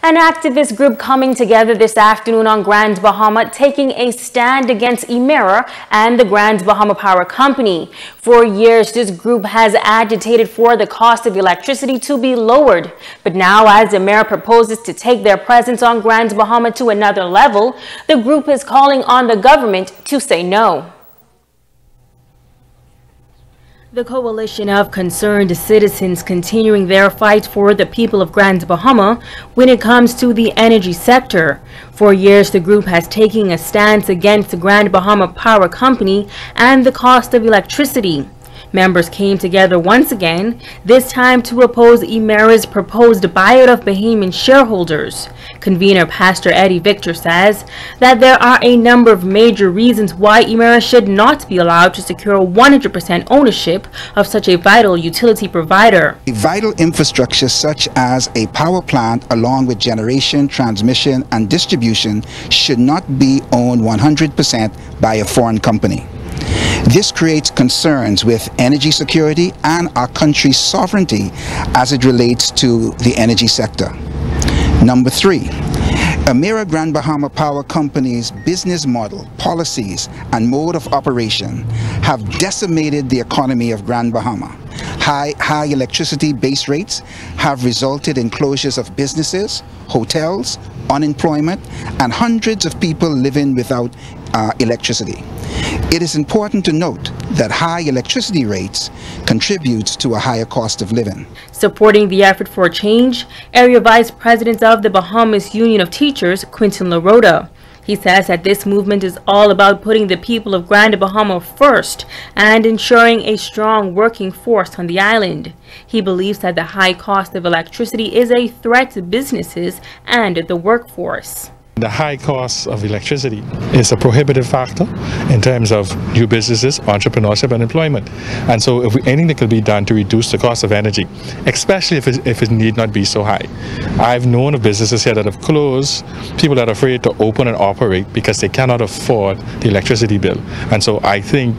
An activist group coming together this afternoon on Grand Bahama, taking a stand against Emera and the Grand Bahama Power Company. For years, this group has agitated for the cost of electricity to be lowered. But now, as Emera proposes to take their presence on Grand Bahama to another level, the group is calling on the government to say no. The coalition of concerned citizens continuing their fight for the people of Grand Bahama when it comes to the energy sector. For years, the group has taken a stance against the Grand Bahama Power Company and the cost of electricity. Members came together once again, this time to oppose Emera's proposed buyout of Bahamian shareholders. Convener Pastor Eddie Victor says that there are a number of major reasons why Emera should not be allowed to secure 100% ownership of such a vital utility provider. Vital infrastructure such as a power plant along with generation, transmission and distribution should not be owned 100% by a foreign company. This creates concerns with energy security and our country's sovereignty as it relates to the energy sector. Number 3, Emera Grand Bahama Power Company's business model, policies, and mode of operation have decimated the economy of Grand Bahama. High electricity base rates have resulted in closures of businesses, hotels, unemployment, and hundreds of people living without electricity. It is important to note that high electricity rates contributes to a higher cost of living. Supporting the effort for change, Area Vice President of the Bahamas Union of Teachers, Quinton LaRota. He says that this movement is all about putting the people of Grand Bahama first and ensuring a strong working force on the island. He believes that the high cost of electricity is a threat to businesses and the workforce. The high cost of electricity is a prohibitive factor in terms of new businesses, entrepreneurship, and employment. And so if anything that could be done to reduce the cost of energy, especially if it need not be so high. I've known of businesses here that have closed, people that are afraid to open and operate because they cannot afford the electricity bill. And so I think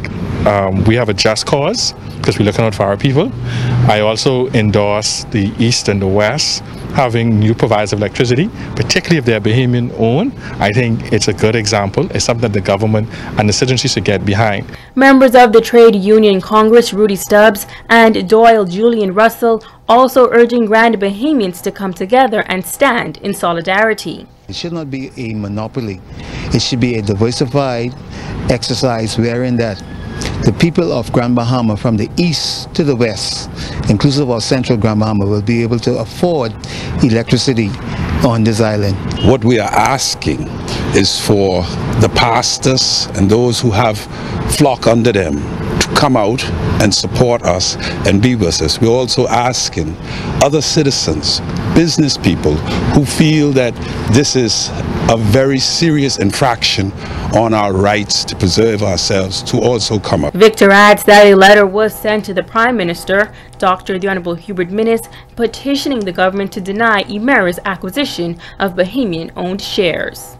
we have a just cause because we're looking out for our people. I also endorse the East and the West having new providers of electricity, particularly if they're Bahamian owned. I think it's a good example. It's something that the government and the citizens should get behind. Members of the Trade Union Congress, Rudy Stubbs and Doyle Julian Russell, also urging Grand Bahamians to come together and stand in solidarity. It should not be a monopoly. It should be a diversified exercise wherein that the people of Grand Bahama from the east to the west, inclusive of central Grand Bahama, will be able to afford electricity on this island. What we are asking is for the pastors and those who have flock under them to come out and support us and be with us. We're also asking other citizens, business people who feel that this is a very serious infraction on our rights to preserve ourselves to also come up. Victor adds that a letter was sent to the Prime Minister, Dr. the Honorable Hubert Minnis, petitioning the government to deny Emera's acquisition of Bahamian-owned shares.